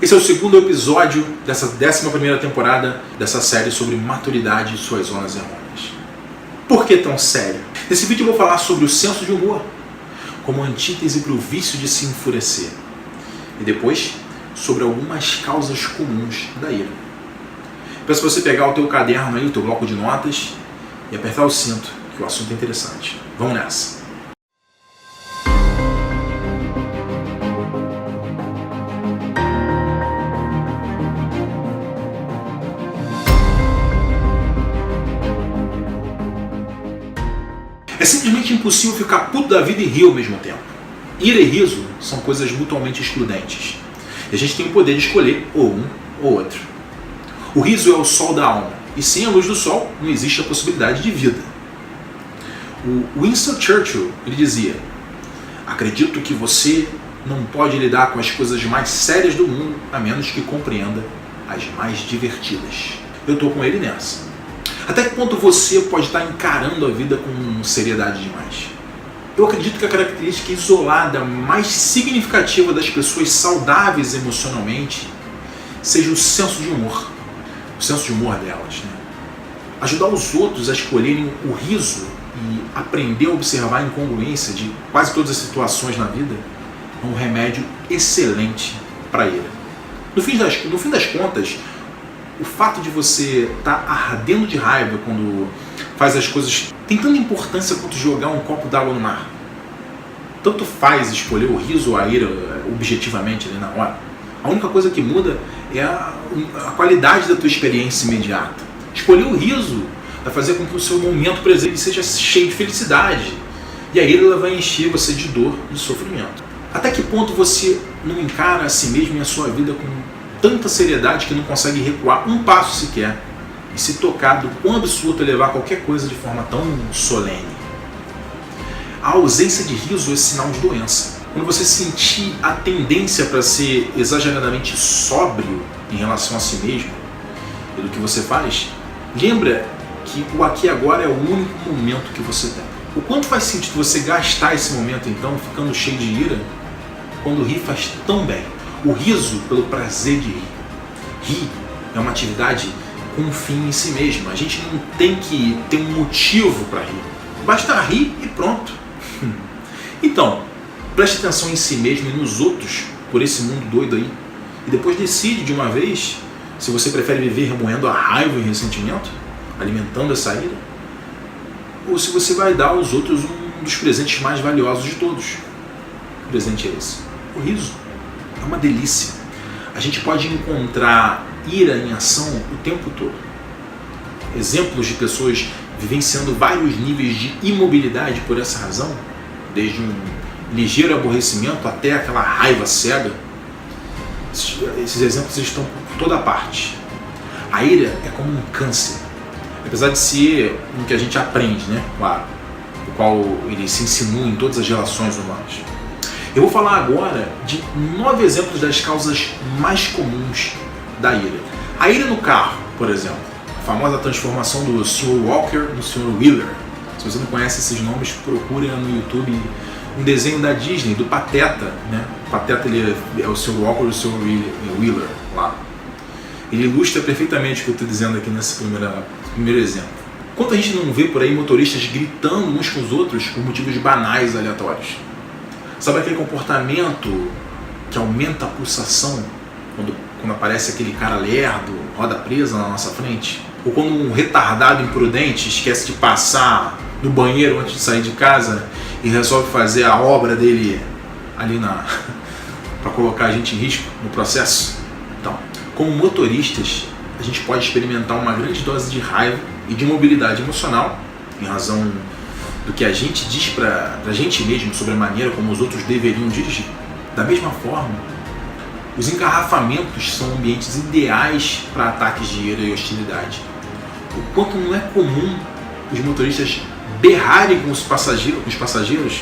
Esse é o segundo episódio dessa 11ª temporada dessa série sobre maturidade e suas zonas errôneas. Por que tão sério? Nesse vídeo eu vou falar sobre o senso de humor, como antítese para o vício de se enfurecer. E depois, sobre algumas causas comuns da ira. Peço para você pegar o teu caderno aí, o teu bloco de notas, e apertar o cinto, que o assunto é interessante. Vamos nessa! É simplesmente impossível ficar puto da vida e rir ao mesmo tempo. Ira e riso são coisas mutuamente excludentes. E a gente tem o poder de escolher ou um ou outro. O riso é o sol da alma, e sem a luz do sol não existe a possibilidade de vida. O Winston Churchill, ele dizia: acredito que você não pode lidar com as coisas mais sérias do mundo a menos que compreenda as mais divertidas. Eu estou com ele nessa. Até que ponto você pode estar encarando a vida com seriedade demais? Eu acredito que a característica isolada mais significativa das pessoas saudáveis emocionalmente seja o senso de humor. O senso de humor delas, né? Ajudar os outros a escolherem o riso e aprender a observar a incongruência de quase todas as situações na vida é um remédio excelente para a ira. No fim das contas, o fato de você estar ardendo de raiva quando faz as coisas tem tanta importância quanto jogar um copo d'água no mar. Tanto faz escolher o riso ou a ira objetivamente ali na hora. A única coisa que muda é a qualidade da tua experiência imediata. Escolher o riso vai fazer com que o seu momento presente seja cheio de felicidade. E a ira ela vai encher você de dor, de sofrimento. Até que ponto você não encara a si mesmo e a sua vida com tanta seriedade que não consegue recuar um passo sequer e se tocar do quão absurdo é levar qualquer coisa de forma tão solene? A ausência de riso é sinal de doença. Quando você sentir a tendência para ser exageradamente sóbrio em relação a si mesmo e do que você faz, lembra que o aqui e agora é o único momento que você tem. O quanto faz sentido você gastar esse momento então ficando cheio de ira quando rir faz tão bem? O riso pelo prazer de rir. Rir é uma atividade com um fim em si mesmo. A gente não tem que ter um motivo para rir. Basta rir e pronto. Então, preste atenção em si mesmo e nos outros por esse mundo doido aí. E depois decide de uma vez se você prefere viver remoendo a raiva e o ressentimento, alimentando essa ira, ou se você vai dar aos outros um dos presentes mais valiosos de todos. Que presente é esse? O riso. É uma delícia. A gente pode encontrar ira em ação o tempo todo. Exemplos de pessoas vivenciando vários níveis de imobilidade por essa razão, desde um ligeiro aborrecimento até aquela raiva cega. Esses exemplos estão por toda parte. A ira é como um câncer. Apesar de ser um que a gente aprende, né? Claro, o qual ele se insinua em todas as relações humanas. Eu vou falar agora de 9 exemplos das causas mais comuns da ira. A ira no carro, por exemplo. A famosa transformação do Sr. Walker no Sr. Wheeler. Se você não conhece esses nomes, procure no YouTube um desenho da Disney, do Pateta, né? O Pateta ele é o Sr. Walker e o Sr. Wheeler lá. Ele ilustra perfeitamente o que eu estou dizendo aqui nesse primeiro exemplo. Quanto a gente não vê por aí motoristas gritando uns com os outros por motivos banais aleatórios? Sabe aquele comportamento que aumenta a pulsação quando aparece aquele cara lerdo, roda presa na nossa frente? Ou quando um retardado imprudente esquece de passar no banheiro antes de sair de casa e resolve fazer a obra dele ali para colocar a gente em risco no processo? Então, como motoristas, a gente pode experimentar uma grande dose de raiva e de imobilidade emocional em razão do que a gente diz para a gente mesmo sobre a maneira como os outros deveriam dirigir. Da mesma forma, os engarrafamentos são ambientes ideais para ataques de ira e hostilidade. O quanto não é comum os motoristas berrarem com os passageiros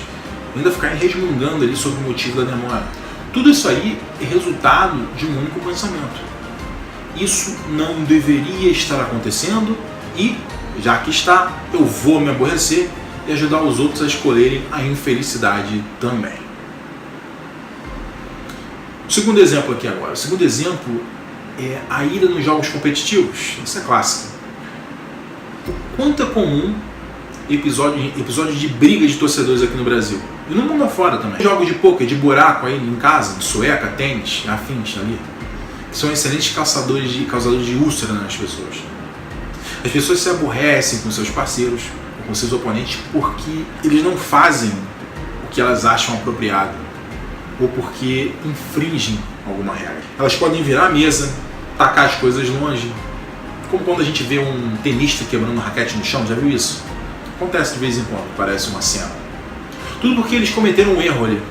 e ainda ficarem resmungando ali sobre o motivo da demora. Tudo isso aí é resultado de um único pensamento. Isso não deveria estar acontecendo e, já que está, eu vou me aborrecer e ajudar os outros a escolherem a infelicidade também. Segundo exemplo aqui agora. O segundo exemplo é a ira nos jogos competitivos. Isso é clássico. O quanto é comum episódios de briga de torcedores aqui no Brasil. E no mundo afora também. Jogos de pôquer, de buraco aí em casa, de sueca, tênis, afins ali. Que são excelentes causadores de úlcera nas pessoas. As pessoas se aborrecem com seus parceiros, com seus oponentes, porque eles não fazem o que elas acham apropriado, ou porque infringem alguma regra. Elas podem virar a mesa, tacar as coisas longe, como quando a gente vê um tenista quebrando raquete no chão, já viu isso? Acontece de vez em quando, parece uma cena. Tudo porque eles cometeram um erro ali.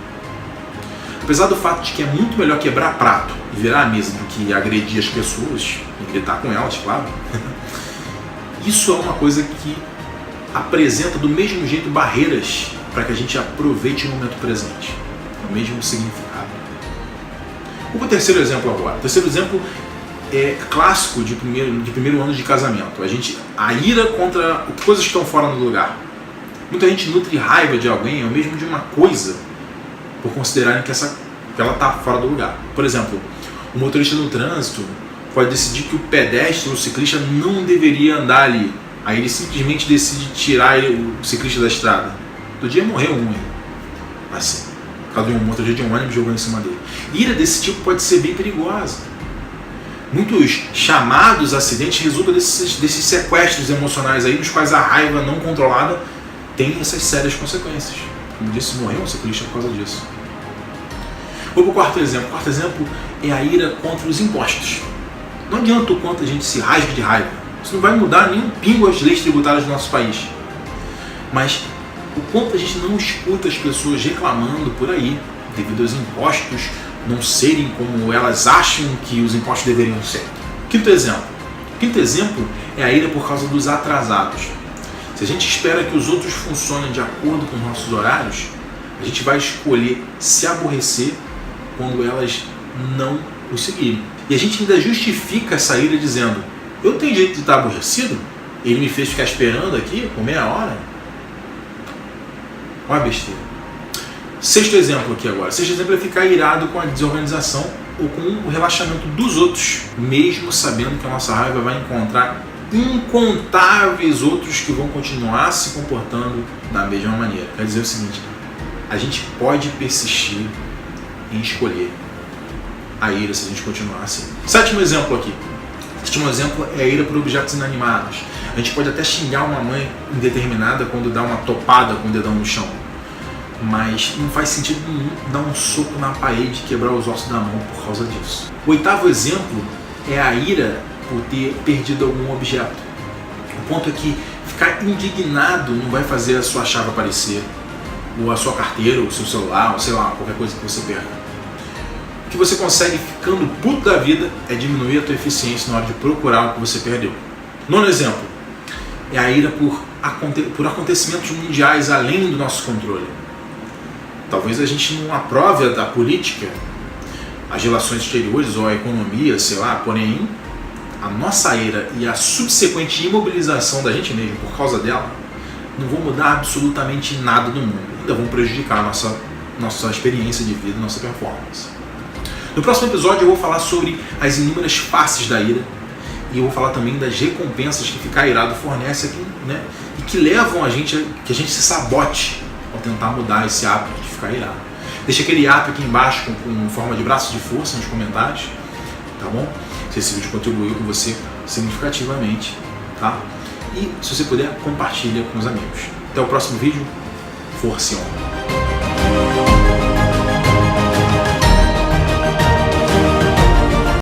Apesar do fato de que é muito melhor quebrar prato e virar a mesa do que agredir as pessoas e gritar com elas, claro, isso é uma coisa que apresenta do mesmo jeito barreiras para que a gente aproveite o momento presente. É o mesmo significado. O terceiro exemplo agora. O terceiro exemplo é clássico de primeiro ano de casamento. A ira contra coisas que estão fora do lugar. Muita gente nutre raiva de alguém ou mesmo de uma coisa por considerarem que ela está fora do lugar. Por exemplo, o motorista no trânsito pode decidir que o pedestre ou o ciclista não deveria andar ali. Aí ele simplesmente decide tirar o ciclista da estrada. Do dia morreu um aí. Assim, por causa de um motorista de um ônibus jogando em cima dele. Ira desse tipo pode ser bem perigosa. Muitos chamados acidentes resultam desses sequestros emocionais aí, nos quais a raiva não controlada tem essas sérias consequências. Como disse, morreu um ciclista por causa disso. Vou para o quarto exemplo. O quarto exemplo é a ira contra os impostos. Não adianta o quanto a gente se rasgue de raiva. Isso não vai mudar nem um pingo as leis tributárias do nosso país. Mas o quanto a gente não escuta as pessoas reclamando por aí, devido aos impostos não serem como elas acham que os impostos deveriam ser. Quinto exemplo. Quinto exemplo é a ira por causa dos atrasados. Se a gente espera que os outros funcionem de acordo com os nossos horários, a gente vai escolher se aborrecer quando elas não conseguirem. E a gente ainda justifica essa ira dizendo: eu tenho direito de estar aborrecido? Ele me fez ficar esperando aqui por meia hora? Olha a besteira. Sexto exemplo aqui agora. Sexto exemplo é ficar irado com a desorganização ou com o relaxamento dos outros, mesmo sabendo que a nossa raiva vai encontrar incontáveis outros que vão continuar se comportando da mesma maneira. Quer dizer o seguinte: a gente pode persistir em escolher a ira se a gente continuar assim. Sétimo exemplo aqui. Sétimo exemplo é a ira por objetos inanimados. A gente pode até xingar uma mãe indeterminada quando dá uma topada com o dedão no chão, mas não faz sentido nenhum dar um soco na parede e quebrar os ossos da mão por causa disso. O oitavo exemplo é a ira por ter perdido algum objeto. O ponto é que ficar indignado não vai fazer a sua chave aparecer, ou a sua carteira, ou o seu celular, ou sei lá, qualquer coisa que você perca. O que você consegue ficando puto da vida é diminuir a tua eficiência na hora de procurar o que você perdeu. Nono exemplo é a ira por acontecimentos mundiais além do nosso controle. Talvez a gente não aprove a política, as relações exteriores ou a economia, sei lá, porém a nossa ira e a subsequente imobilização da gente mesmo por causa dela não vão mudar absolutamente nada no mundo, ainda vão prejudicar a nossa experiência de vida, nossa performance. No próximo episódio eu vou falar sobre as inúmeras faces da ira e eu vou falar também das recompensas que ficar irado fornece aqui, né? E que levam que a gente se sabote ao tentar mudar esse hábito de ficar irado. Deixa aquele app aqui embaixo com forma de braço de força nos comentários, tá bom? Se esse vídeo contribuiu com você significativamente, tá? E se você puder, compartilha com os amigos. Até o próximo vídeo. Força e honra!